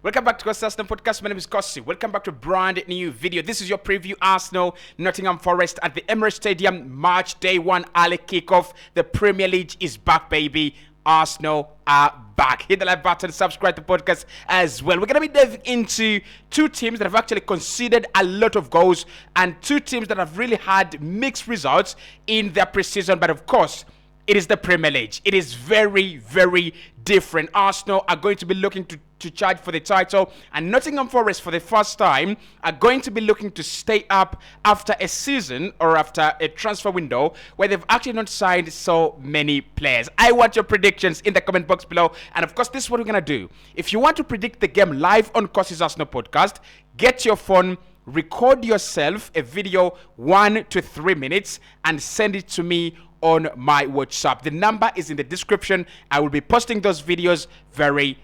Welcome back to Costa Arsenal Podcast. My name is Kossi. Welcome back to a brand new video. This is your preview. Arsenal, Nottingham Forest at the Emirates Stadium, March day 1, early kickoff. The Premier League is back, baby. Arsenal are back. Hit the like button, subscribe to the podcast as well. We're going to be diving into two teams that have actually conceded a lot of goals and two teams that have really had mixed results in their preseason. But of course, it is the Premier League. It is very, very different. Arsenal are going to be looking to charge for the title, and Nottingham Forest for the first time are going to be looking to stay up after a season or after a transfer window where they've actually not signed so many players. I want your predictions in the comment box below, and of course this is what we're going to do. If you want to predict the game live on Kossi's Arsenal podcast, get your phone, record yourself a video 1 to 3 minutes and send it to me on my WhatsApp. The number is in the description. I will be posting those videos very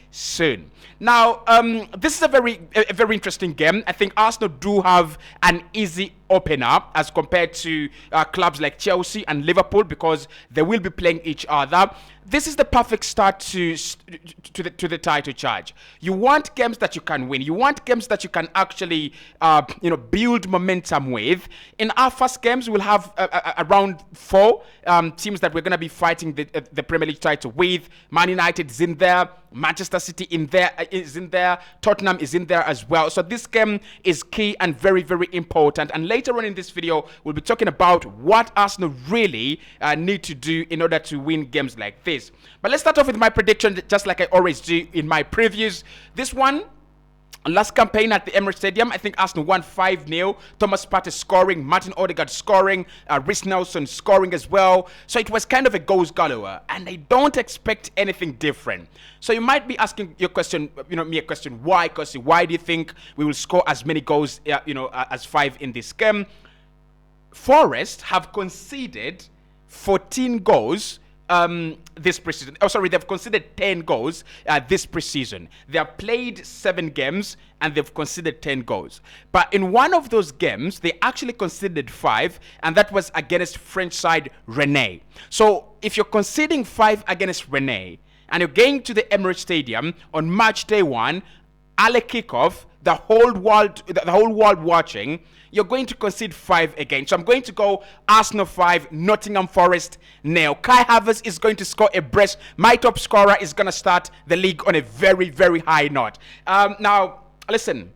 soon. Now, this is a very interesting game. I think Arsenal do have an easy opener as compared to clubs like Chelsea and Liverpool because they will be playing each other. This is the perfect start to the title charge. You want games that you can win. You want games that you can actually build momentum with. In our first games, we'll have around 4 teams that we're going to be fighting the Premier League title with. Man United is in there. Manchester City is in there. Tottenham is in there as well. So this game is key and very important. And later on in this video, we'll be talking about what Arsenal really need to do in order to win games like this. But let's start off with my prediction, just like I always do in my previews. This one, last campaign at the Emirates Stadium, I think Arsenal won 5-0. Thomas Partey scoring, Martin Odegaard scoring, Reiss Nelson scoring as well. So it was kind of a goals galore, and I don't expect anything different. So you might be asking your question, me a question, why, Kossi? Why do you think we will score as many goals, as 5 in this game? Forest have conceded 14 goals this preseason. Oh, sorry, they've conceded 10 goals this preseason. They have played 7 games and they've conceded 10 goals. But in one of those games, they actually conceded 5, and that was against French side Rennes. So if you're conceding 5 against Rennes and you're going to the Emirates Stadium on March day 1, early kickoff, the whole world watching, you're going to concede 5 again. So I'm going to go Arsenal 5, Nottingham Forest 0. Kai Havertz is going to score a brace. My top scorer is going to start the league on a very high note. Now, listen,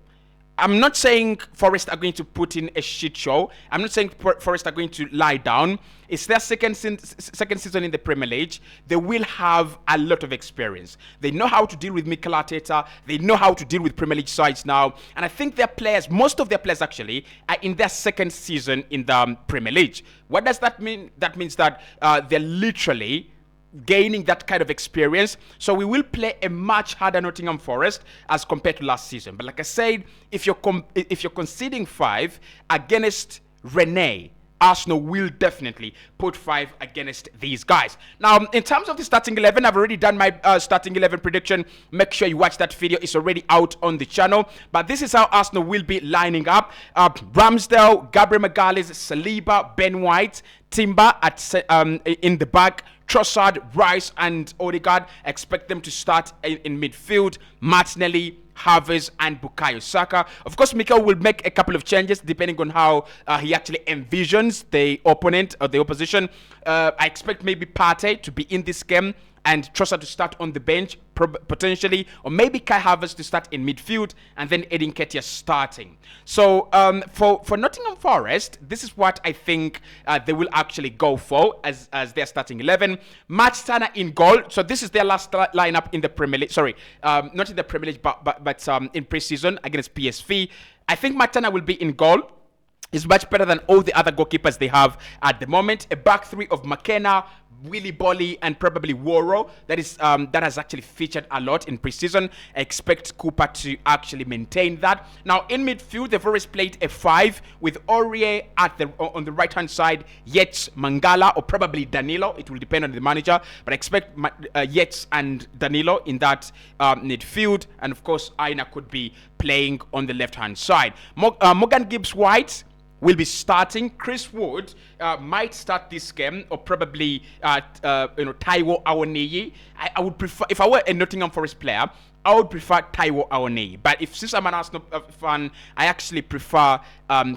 I'm not saying Forest are going to put in a shit show. I'm not saying Forest are going to lie down. It's their second season in the Premier League. They will have a lot of experience. They know how to deal with Mikel Arteta. They know how to deal with Premier League sides now. And I think their players, most of their players actually, are in their second season in the Premier League. What does that mean? That means that they're literally gaining that kind of experience. So we will play a much harder Nottingham Forest as compared to last season. But like I said, if you're conceding 5 against Rennes, Arsenal will definitely put 5 against these guys. Now, in terms of the starting 11, I've already done my starting 11 prediction. Make sure you watch that video. It's already out on the channel. But this is how Arsenal will be lining up. Ramsdale, Gabriel Magalhaes, Saliba, Ben White, Timber in the back, Trossard, Rice, and Odegaard. Expect them to start in midfield. Martinelli, Havertz, and Bukayo Saka. Of course, Mikel will make a couple of changes depending on how he actually envisions the opponent or the opposition. I expect maybe Partey to be in this game and Trossard to start on the bench, potentially, or maybe Kai Havertz to start in midfield, and then Eddie Nketiah starting. So for Nottingham Forest, this is what I think they will actually go for as their starting 11. Matt Turner in goal. So this is their last lineup in the Premier League. Sorry, not in the Premier League, but in preseason against PSV. I think Matt Turner will be in goal. Is much better than all the other goalkeepers they have at the moment. A back 3 of McKenna, Willy Bolly, and probably Woro. That has actually featured a lot in preseason. I expect Cooper to actually maintain that. Now in midfield, they've always played a 5 with Aurier on the right hand side, Yates, Mangala, or probably Danilo. It will depend on the manager, but I expect Yates and Danilo in that midfield, and of course Aina could be playing on the left hand side. Morgan Gibbs-White will be starting. Chris Wood might start this game, or probably Taiwo Awoniyi. I would prefer, if I were a Nottingham Forest player, I would prefer Taiwo Awoniyi. But since I'm an Arsenal fan, I actually prefer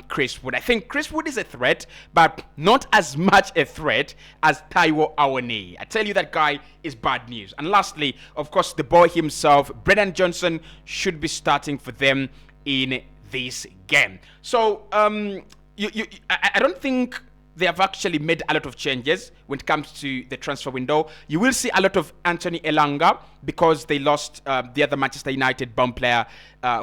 Chris Wood. I think Chris Wood is a threat, but not as much a threat as Taiwo Awoniyi. I tell you, that guy is bad news. And lastly, of course, the boy himself, Brennan Johnson, should be starting for them in this game. So I don't think they have actually made a lot of changes when it comes to the transfer window. You will see a lot of Anthony Elanga because they lost the other Manchester United bomb player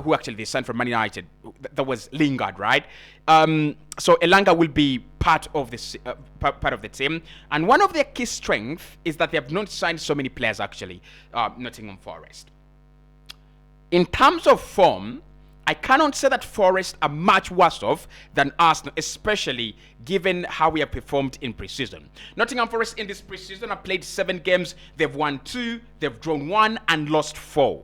who actually they signed from Man United. That was Lingard, right? So Elanga will be part of this part of the team. And one of their key strengths is that they have not signed so many players actually, Nottingham Forest. In terms of form, I cannot say that Forest are much worse off than Arsenal, especially given how we have performed in pre-season. Nottingham Forest in this pre-season have played 7 games. They've won 2, they've drawn 1, and lost 4.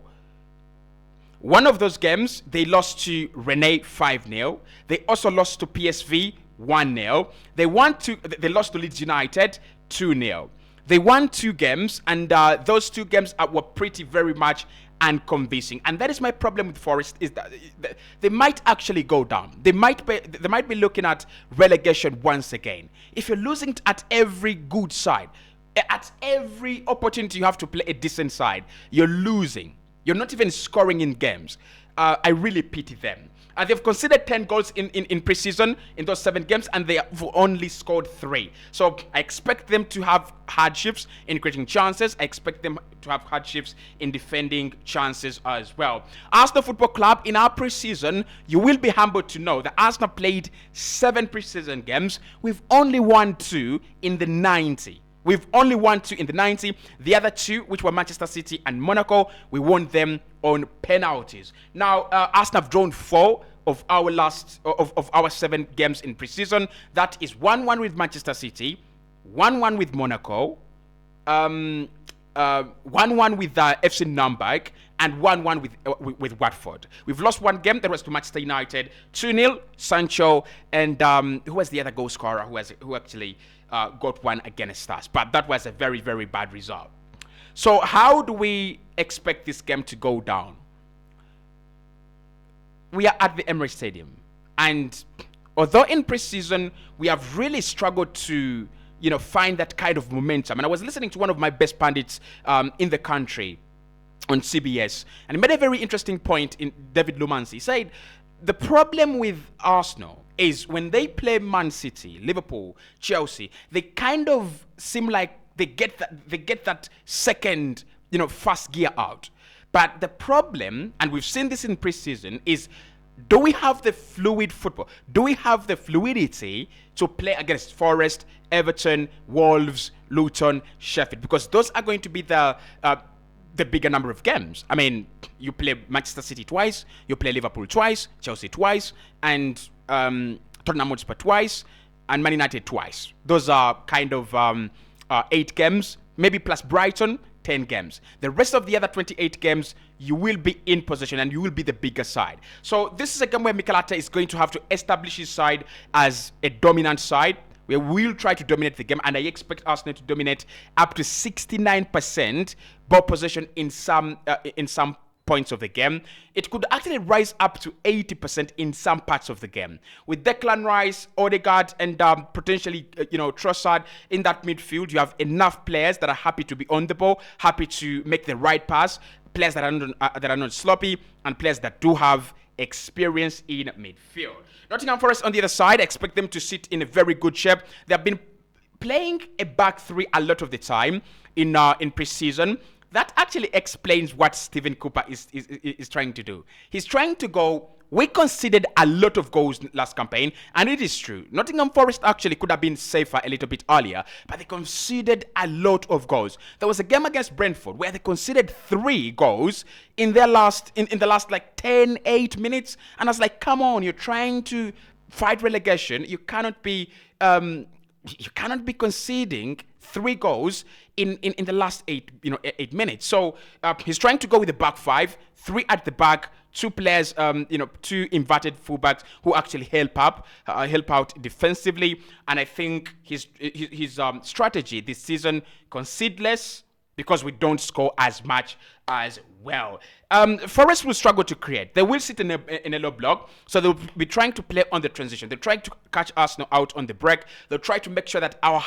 One of those games, they lost to Rennes 5-0. They also lost to PSV 1-0. They lost to Leeds United 2-0. They won 2 games, and those 2 games were pretty very much unconvincing. And that is my problem with Forest, is that they might actually go down. They might be looking at relegation once again. If you're losing at every good side, at every opportunity you have to play a decent side, you're losing. You're not even scoring in games. I really pity them. They've conceded 10 goals in pre-season in those 7 games, and they have only scored 3. So I expect them to have hardships in creating chances. I expect them to have hardships in defending chances as well. Arsenal Football Club, in our pre-season, you will be humbled to know that Arsenal played 7 pre-season games. We've only won 2 in the 90. We've only won 2 in the 90. The other 2, which were Manchester City and Monaco, we won them on penalties. Now, Arsenal have drawn 4 of our 7 games in pre-season. That is 1-1 with Manchester City, 1-1 with Monaco, 1-1 with FC Nürnberg, and 1-1 with Watford. We've lost 1 game. That was to Manchester United, 2-0. Sancho and who was the other goal scorer who actually got 1 against us? But that was a very, very bad result. So how do we expect this game to go down? We are at the Emirates Stadium, and although in pre-season we have really struggled to, find that kind of momentum. And I was listening to one of my best pundits in the country on CBS, and he made a very interesting point. In David Lumans, he said the problem with Arsenal is when they play Man City, Liverpool, Chelsea, they kind of seem like they get that second, first gear out. But the problem, and we've seen this in preseason, is do we have the fluid football? Do we have the fluidity to play against Forest, Everton, Wolves, Luton, Sheffield? Because those are going to be the bigger number of games. I mean, you play Manchester City twice, you play Liverpool twice, Chelsea twice, and Tottenham Hotspur twice, and Man United twice. Those are kind of 8 games, maybe plus Brighton, 10 games. The rest of the other 28 games, you will be in possession and you will be the bigger side. So this is a game where Mikel Arteta is going to have to establish his side as a dominant side. We will try to dominate the game, and I expect Arsenal to dominate up to 69% ball possession in some points of the game. It could actually rise up to 80% in some parts of the game. With Declan Rice, Odegaard, and potentially Trossard in that midfield, you have enough players that are happy to be on the ball, happy to make the right pass, players that are not sloppy, and players that do have experience in midfield. Nottingham Forest on the other side, I expect them to sit in a very good shape. They have been playing a back 3 a lot of the time in pre-season. That actually explains what Stephen Cooper is trying to do. He's trying to go, we conceded a lot of goals last campaign, and it is true. Nottingham Forest actually could have been safer a little bit earlier, but they conceded a lot of goals. There was a game against Brentford where they conceded 3 goals in the last like 8 minutes, and I was like, come on, you're trying to fight relegation. You cannot be conceding 3 goals in the last 8 minutes. So he's trying to go with the back 5, 3 at the back, 2 players, 2 inverted fullbacks who actually help out defensively. And I think his strategy this season: concede less, because we don't score as much as well. Forest will struggle to create. They will sit in a low block, so they'll be trying to play on the transition. They're trying to catch Arsenal out on the break. They'll try to make sure that our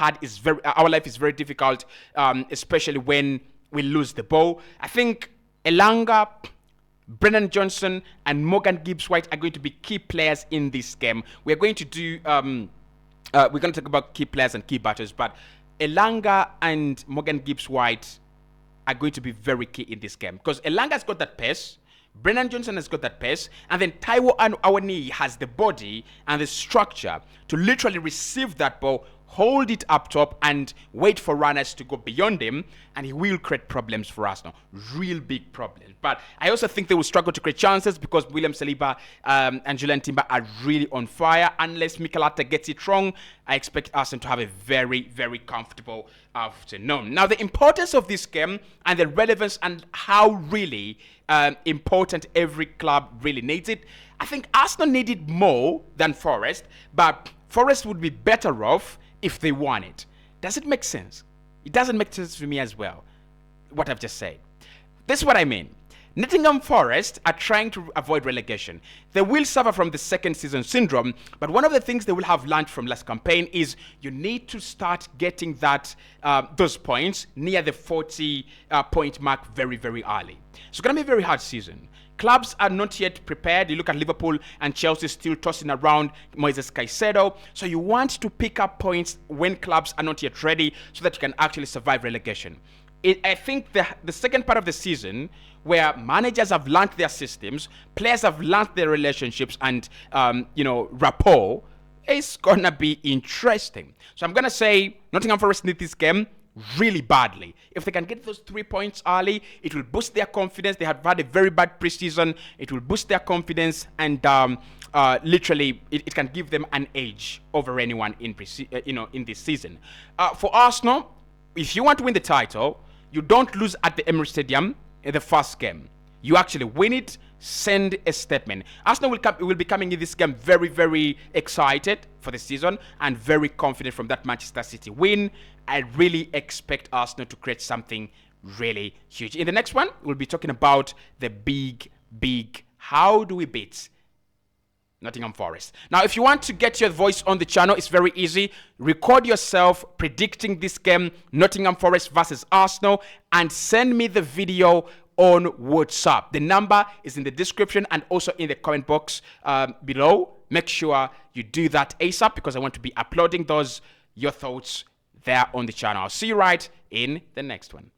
life is very difficult, especially when we lose the ball. I think Elanga, Brennan Johnson, and Morgan Gibbs-White are going to be key players in this game. We're going to do we're going to talk about key players and key battles, but Elanga and Morgan Gibbs-White are going to be very key in this game because Elanga's got that pace, Brennan Johnson has got that pace, and then Taiwo Awoniyi has the body and the structure to literally receive that ball, hold it up top, and wait for runners to go beyond him, and he will create problems for us now. Real big problems. But I also think they will struggle to create chances because William Saliba and Julian Timber are really on fire. Unless Mikel Arteta gets it wrong, I expect Arsenal to have a very, very comfortable afternoon. Now, the importance of this game and the relevance and how really important every club really needs it. I think Arsenal need it more than Forest, but Forest would be better off if they won it. Does it make sense? It doesn't make sense to me as well, what I've just said. This is what I mean. Nottingham Forest are trying to avoid relegation. They will suffer from the second season syndrome, but one of the things they will have learned from last campaign is you need to start getting those points near the 40-point mark very, very early. So it's going to be a very hard season. Clubs are not yet prepared. You look at Liverpool and Chelsea still tossing around Moises Caicedo. So you want to pick up points when clubs are not yet ready so that you can actually survive relegation. I think the second part of the season where managers have learned their systems, players have learned their relationships and, rapport, is going to be interesting. So I'm going to say Nottingham Forest need this game really badly. If they can get those 3 points early, it will boost their confidence. They have had a very bad preseason. It will boost their confidence and literally it can give them an edge over anyone in this season. For Arsenal, if you want to win the title, you don't lose at the Emirates Stadium in the first game. You actually win it, send a statement. Arsenal will be coming in this game very, very excited for the season and very confident from that Manchester City win. I really expect Arsenal to create something really huge. In the next one, we'll be talking about the big, how do we beat Nottingham Forest. Now, if you want to get your voice on the channel, it's very easy. Record yourself predicting this game, Nottingham Forest versus Arsenal, and send me the video on WhatsApp. The number is in the description and also in the comment box below. Make sure you do that ASAP because I want to be uploading your thoughts there on the channel. I'll see you right in the next one.